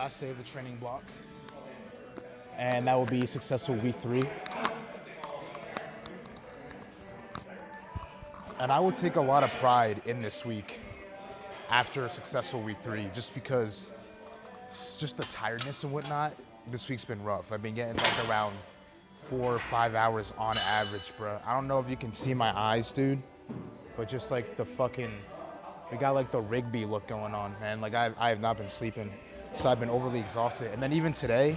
last day of the training block. And that will be successful week 3. And I will take a lot of pride in this week after a successful week 3, just because just the tiredness and whatnot, this week's been rough. I've been getting like around 4 or 5 hours on average, bro. I don't know if you can see my eyes, dude, but just like the fucking, we got like the Rigby look going on, man. Like I have not been sleeping, so I've been overly exhausted. And then even today,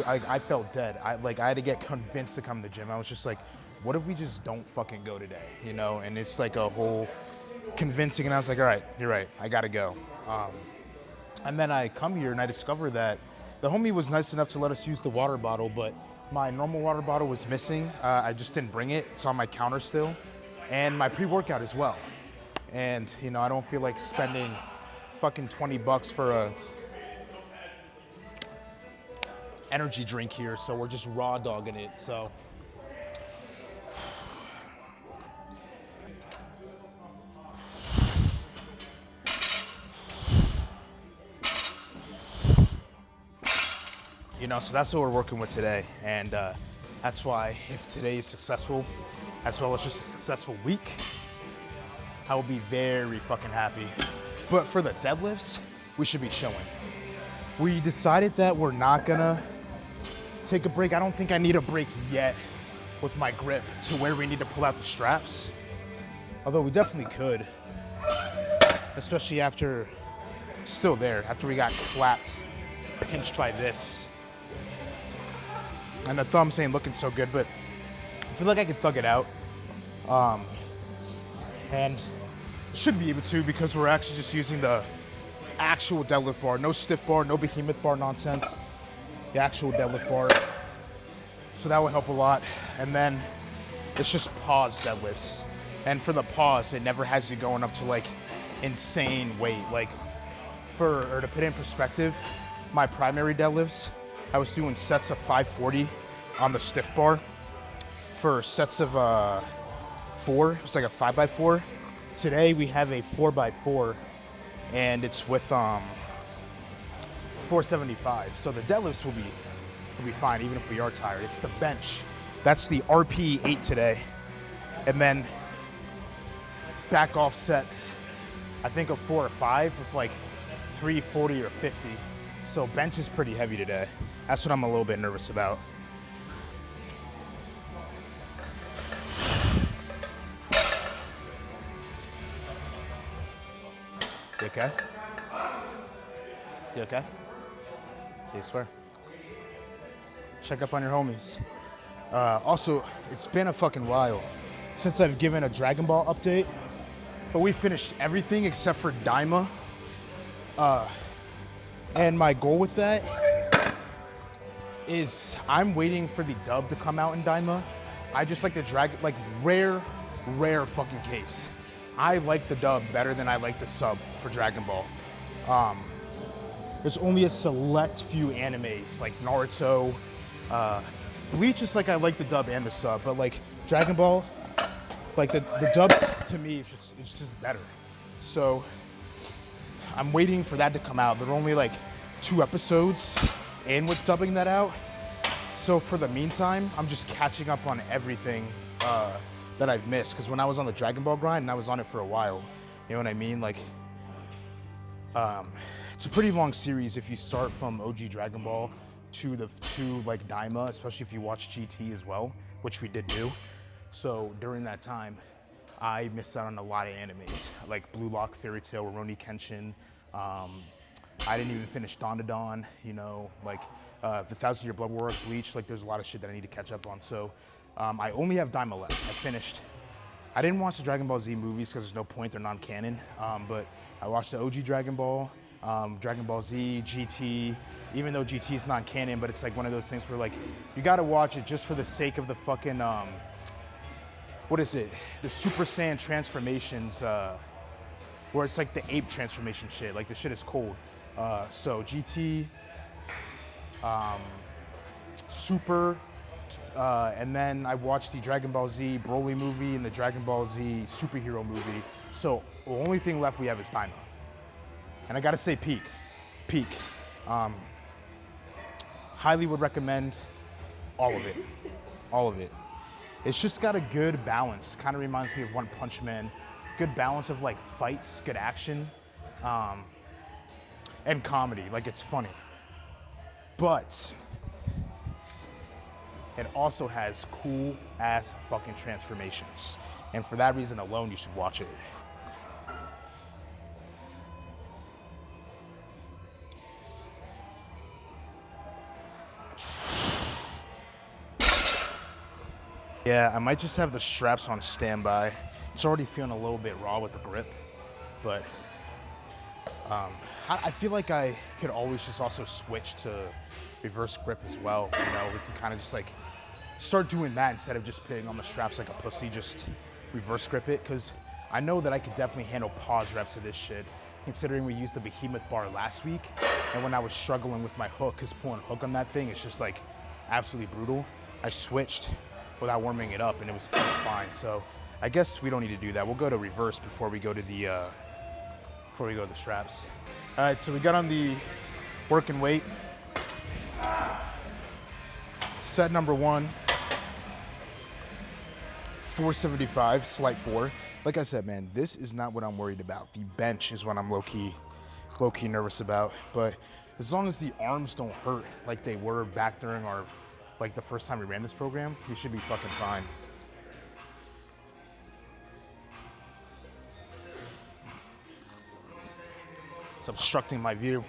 I felt dead. I had to get convinced to come to the gym. I was just like, what if we just don't fucking go today, you know? And it's like a whole convincing, and I was like, all right, you're right, I gotta go. And then I come here and I discover that the homie was nice enough to let us use the water bottle, but my normal water bottle was missing. I just didn't bring it. It's on my counter still. And my pre-workout as well. And, you know, I don't feel like spending fucking $20 for a energy drink here, so we're just raw dogging it, so. You know, so that's what we're working with today, and that's why if today is successful, as well as just a successful week, I will be very fucking happy. But for the deadlifts, we should be chilling. We decided that we're not gonna take a break. I don't think I need a break yet with my grip to where we need to pull out the straps, although we definitely could, especially after, still there, after we got clapped, pinched by this. And the thumbs ain't looking so good, but I feel like I can thug it out. And should be able to, because we're actually just using the actual deadlift bar. No stiff bar, no behemoth bar nonsense. The actual deadlift bar. So that will help a lot. And then it's just pause deadlifts. And for the pause, it never has you going up to like insane weight. Like to put it in perspective, my primary deadlifts, I was doing sets of 540 on the stiff bar for sets of 4. It was like a 5x4. Today we have a 4x4, and it's with 475. So the deadlifts will be fine even if we are tired. It's the bench. That's the RP 8 today, and then back off sets. I think of 4 or 5 with like 340 or 50. So bench is pretty heavy today. That's what I'm a little bit nervous about. You okay? You okay? Say you swear. Check up on your homies. Also, it's been a fucking while since I've given a Dragon Ball update, but we finished everything except for Daima. And my goal with that is I'm waiting for the dub to come out in Daima. I just like the rare fucking case. I like the dub better than I like the sub for Dragon Ball. There's only a select few animes like Naruto, Bleach is like I like the dub and the sub, but like Dragon Ball, like the dub to me is just better. So I'm waiting for that to come out. There are only like 2 episodes in with dubbing that out. So for the meantime, I'm just catching up on everything that I've missed. Because when I was on the Dragon Ball grind, and I was on it for a while, you know what I mean? Like, it's a pretty long series if you start from OG Dragon Ball to like Daima, especially if you watch GT as well, which we did do. So during that time, I missed out on a lot of animes, like Blue Lock, Fairy Tail, Rurouni Kenshin. I didn't even finish Dawn to Dawn, you know, like the 1,000 Year Blood War, Bleach, like there's a lot of shit that I need to catch up on. So I only have Daima left. I didn't watch the Dragon Ball Z movies because there's no point, they're non-canon, but I watched the OG Dragon Ball, Dragon Ball Z, GT, even though GT is non-canon, but it's like one of those things where like, you gotta watch it just for the sake of the fucking, what is it? The Super Saiyan transformations, where it's like the ape transformation shit, like the shit is cold. So GT, Super, and then I watched the Dragon Ball Z Broly movie and the Dragon Ball Z superhero movie. So the only thing left we have is Daima. And I gotta say peak. Highly would recommend all of it, all of it. It's just got a good balance. Kind of reminds me of One Punch Man. Good balance of like fights, good action, and comedy. Like it's funny. But it also has cool ass fucking transformations. And for that reason alone, you should watch it. Yeah, I might just have the straps on standby. It's already feeling a little bit raw with the grip, but I feel like I could always just also switch to reverse grip as well. You know, we can kind of just like start doing that instead of just putting on the straps like a pussy, just reverse grip it. Cause I know that I could definitely handle pause reps of this shit, considering we used the behemoth bar last week. And when I was struggling with my hook, cause pulling a hook on that thing is just like absolutely brutal. I switched without warming it up and it was fine. So I guess we don't need to do that. We'll go to reverse before we go to the straps. All right, so we got on the working weight. Set number 1, 475, slight 4. Like I said, man, this is not what I'm worried about. The bench is what I'm low-key nervous about. But as long as the arms don't hurt like they were back during our, like the first time we ran this program, we should be fucking fine. It's obstructing my view.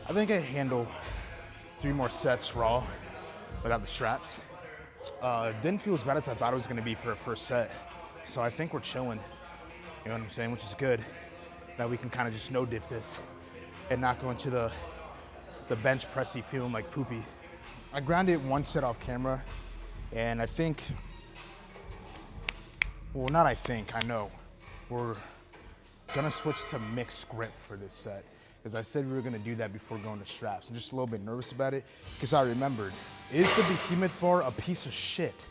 I think I handle 3 more sets raw without the straps. Didn't feel as bad as I thought it was gonna be for a first set. So I think we're chilling, you know what I'm saying? Which is good, that we can kind of just no diff this and not go into the bench pressy feeling like poopy. I grounded 1 set off camera and I think, well, not I think, I know. We're gonna switch to mixed grip for this set. Because I said we were gonna do that before going to straps. I'm just a little bit nervous about it because I remembered, is the behemoth bar a piece of shit?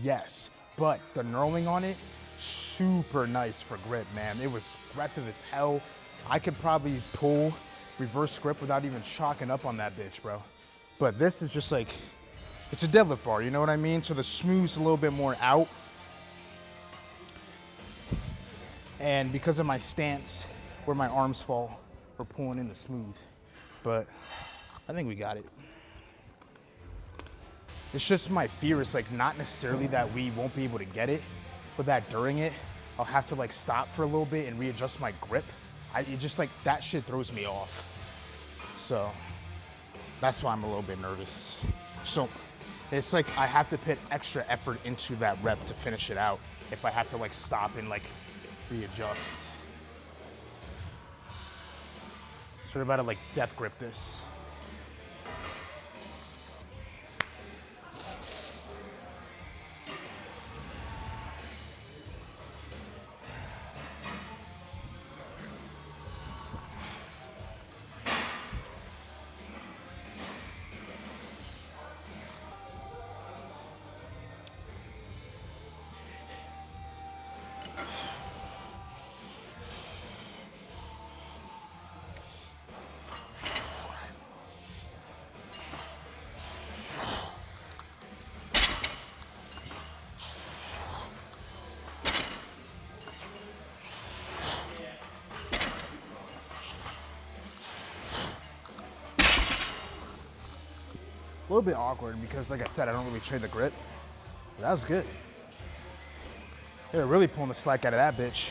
Yes, but the knurling on it, super nice for grip, man. It was aggressive as hell. I could probably pull reverse grip without even chalking up on that bitch, bro. But this is just like, it's a deadlift bar, you know what I mean? So the smooth's a little bit more out. And because of my stance, where my arms fall, we're pulling in the smooth, but I think we got it. It's just my fear is like not necessarily that we won't be able to get it, but that during it, I'll have to like stop for a little bit and readjust my grip. It just like, that shit throws me off. So that's why I'm a little bit nervous. So it's like I have to put extra effort into that rep to finish it out if I have to like stop and like readjust. So we're about to like death grip this. A little bit awkward because, like I said, I don't really train the grip. But that was good. They were really pulling the slack out of that bitch.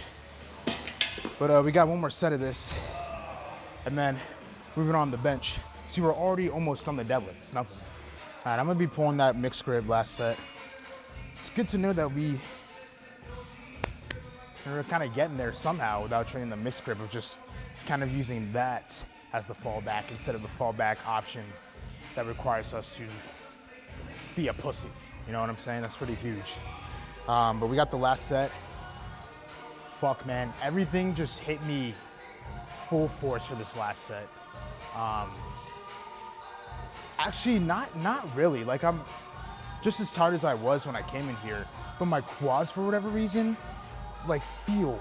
But we got 1 more set of this, and then moving on to the bench. See, we're already almost on the deadlift. It's nothing. All right, I'm gonna be pulling that mixed grip last set. It's good to know that we And we're kind of getting there somehow without training the missed grip of just kind of using that as the fallback instead of the fallback option that requires us to be a pussy. You know what I'm saying? That's pretty huge. But we got the last set. Fuck, man. Everything just hit me full force for this last set. Actually, not really. Like, I'm just as tired as I was when I came in here, but my quads, for whatever reason, like, feel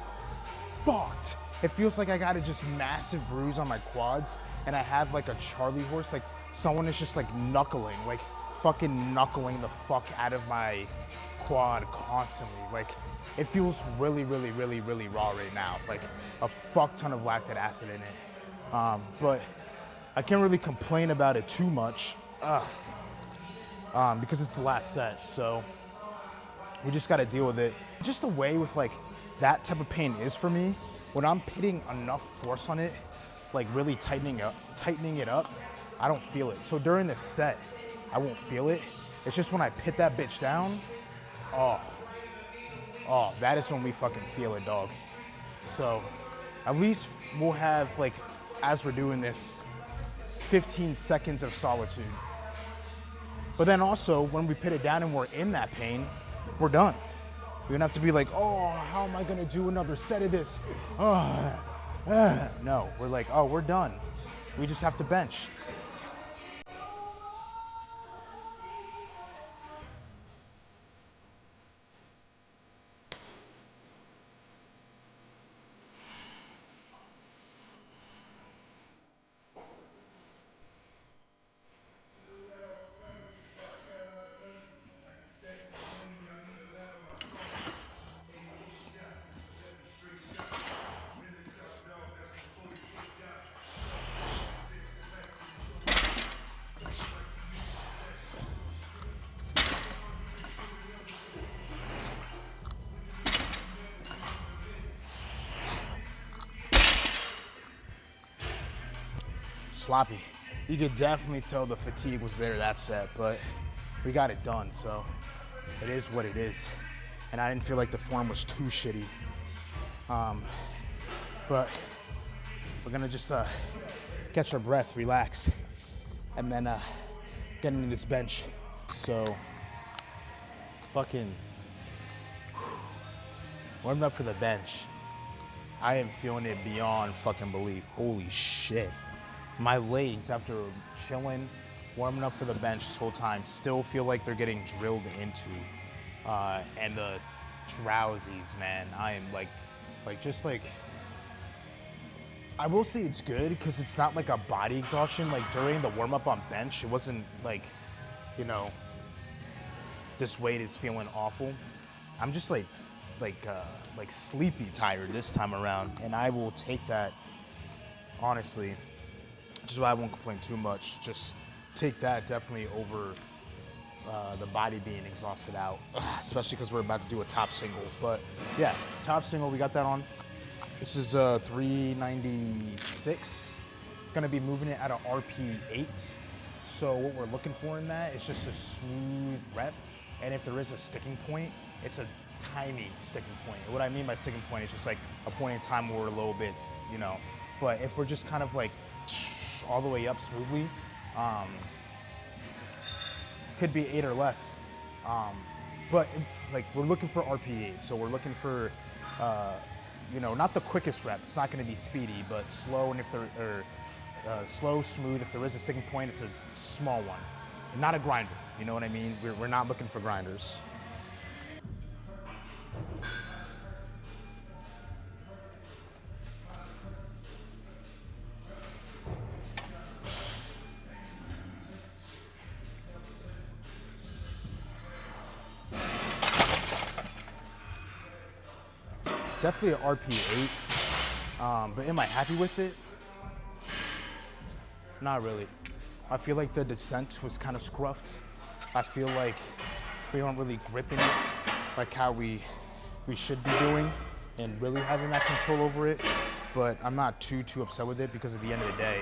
fucked. It feels like I got a just massive bruise on my quads, and I have like a Charlie horse, like someone is just like knuckling, like fucking knuckling the fuck out of my quad constantly. Like, it feels really, really, really, really raw right now. Like a fuck ton of lactic acid in it. But I can't really complain about it too much because it's the last set. So we just got to deal with it. Just the way with like that type of pain is for me, when I'm putting enough force on it, like really tightening it up, I don't feel it. So during this set, I won't feel it. It's just when I pit that bitch down, oh, that is when we fucking feel it, dog. So at least we'll have, like, as we're doing this, 15 seconds of solitude. But then also, when we pit it down and we're in that pain, we're done. We don't have to be like, oh, how am I gonna do another set of this? No, we're like, oh, we're done. We just have to bench. Sloppy. You could definitely tell the fatigue was there that set, but we got it done, so it is what it is. And I didn't feel like the form was too shitty. But we're gonna just catch our breath, relax, and then get into this bench. So fucking warmed up for the bench. I am feeling it beyond fucking belief. Holy shit. My legs, after chilling, warming up for the bench this whole time, still feel like they're getting drilled into. And the drowsies, man. I am like, I will say it's good because it's not like a body exhaustion. Like during the warm up on bench, it wasn't like, you know, this weight is feeling awful. I'm just like sleepy tired this time around, and I will take that, honestly. Which is why I won't complain too much. Just take that definitely over the body being exhausted out, especially because we're about to do a top single. But yeah, top single, we got that on. This is 396. Gonna be moving it at a RP 8. So what we're looking for in that is just a smooth rep. And if there is a sticking point, it's a tiny sticking point. And what I mean by sticking point is just like a point in time where we're a little bit, you know. But if we're just kind of like all the way up smoothly, could be 8 or less. But like we're looking for RP8, so we're looking for, you know, not the quickest rep. It's not going to be speedy, but slow. And if there, slow, smooth. If there is a sticking point, it's a small one, not a grinder. You know what I mean? We're not looking for grinders. Definitely an RP8, but am I happy with it? Not really. I feel like the descent was kind of scruffed. I feel like we aren't really gripping it like how we should be doing and really having that control over it, but I'm not too upset with it because at the end of the day,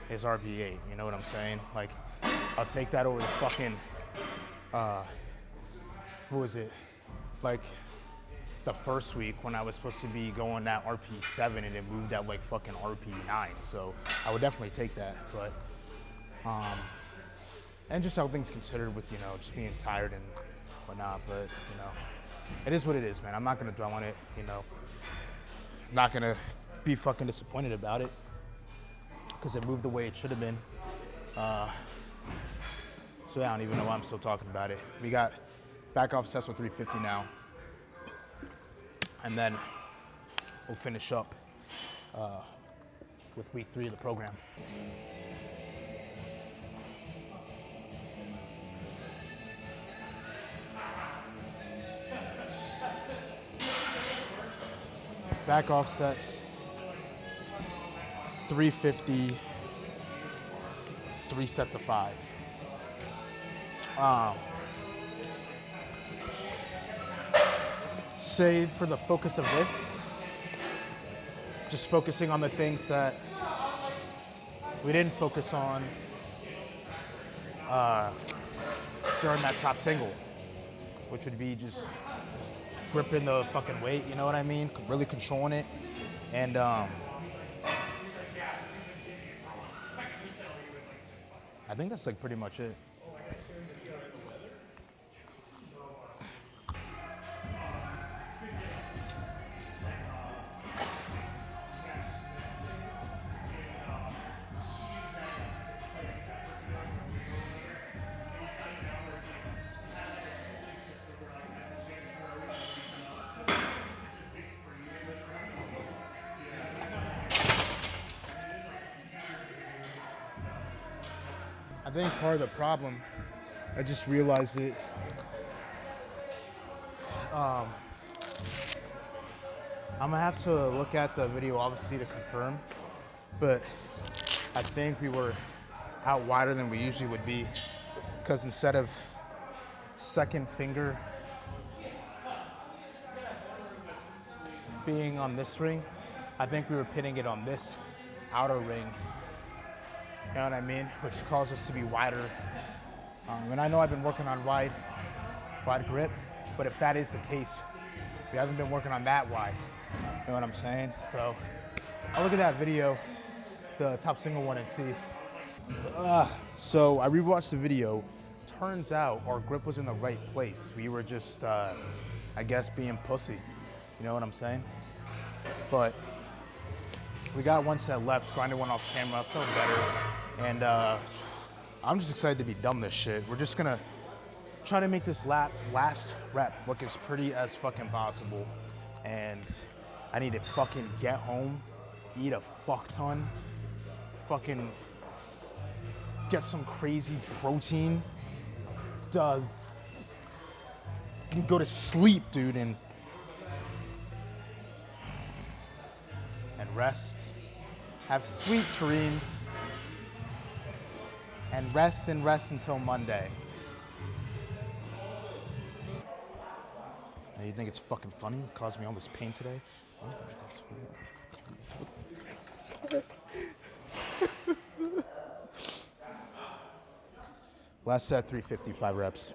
it's RP8, you know what I'm saying? Like, I'll take that over the fucking, what was it? Like, the first week when I was supposed to be going at RP7 and it moved at like fucking RP9. So I would definitely take that. But and just how things considered with, you know, just being tired and whatnot. But, you know, it is what it is, man. I'm not gonna dwell on it, you know. I'm not gonna be fucking disappointed about it because it moved the way it should have been. So yeah, I don't even know why I'm still talking about it. We got back off sets with 350 now. And then we'll finish up with week 3 of the program. Back off sets, 350, 3 sets of 5. Save for the focus of this, just focusing on the things that we didn't focus on during that top single, which would be just gripping the fucking weight, you know what I mean? Really controlling it. And I think that's like pretty much it. I think part of the problem, I just realized it, I'm gonna have to look at the video obviously to confirm, but I think we were out wider than we usually would be, because instead of second finger being on this ring, I think we were pitting it on this outer ring. You know what I mean? Which caused us to be wider. And I know I've been working on wide grip, but if that is the case, we haven't been working on that wide. You know what I'm saying? So I'll look at that video, the top single one, and see. So I rewatched the video. Turns out our grip was in the right place. We were just, I guess, being pussy. You know what I'm saying? But we got one set left, grinded one off camera, felt better. And I'm just excited to be done this shit. We're just gonna try to make this last rep look as pretty as fucking possible. And I need to fucking get home, eat a fuck ton, fucking get some crazy protein, go to sleep, dude, and rest, have sweet dreams, and rest until Monday. Now you think it's fucking funny? It caused me all this pain today? Oh, that's last set, 355 reps.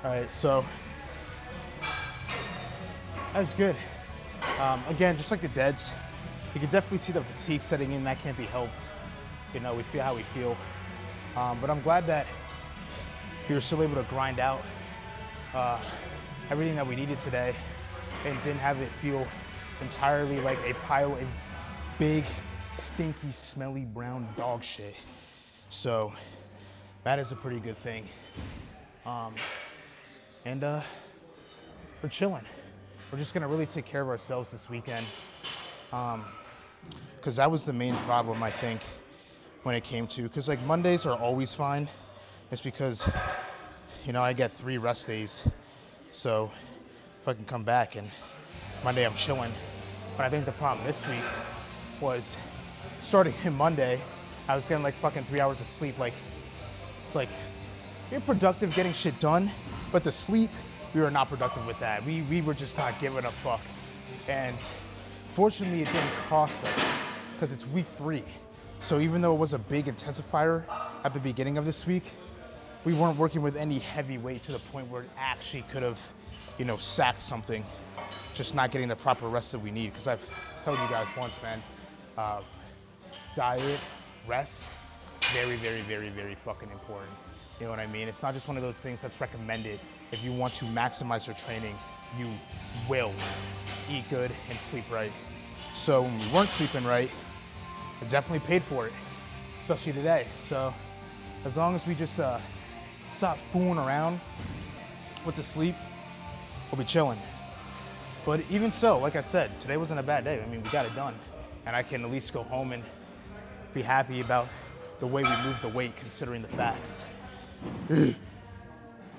All right, so that's good. Again, just like the deads, you can definitely see the fatigue setting in. That can't be helped. You know, we feel how we feel. But I'm glad that we were still able to grind out everything that we needed today and didn't have it feel entirely like a pile of big, stinky, smelly brown dog shit. So that is a pretty good thing. And we're chilling. We're just gonna really take care of ourselves this weekend. because that was the main problem, I think, when it came to, because like Mondays are always fine. It's because, you know, I get 3 rest days. So if I can come back and Monday I'm chilling. But I think the problem this week was starting in Monday, I was getting like fucking 3 hours of sleep. Like you're productive getting shit done, but the sleep, we were not productive with that. We were just not giving a fuck. And fortunately, it didn't cost us because it's week 3. So even though it was a big intensifier at the beginning of this week, we weren't working with any heavy weight to the point where it actually could have, you know, sacked something, just not getting the proper rest that we need. Because I've told you guys once, man, diet, rest, very, very, very, very fucking important. You know what I mean? It's not just one of those things that's recommended. If you want to maximize your training, you will eat good and sleep right. So when we weren't sleeping right, it definitely paid for it, especially today. So as long as we just stop fooling around with the sleep, we'll be chilling. But even so, like I said, today wasn't a bad day. I mean, we got it done. And I can at least go home and be happy about the way we moved the weight considering the facts.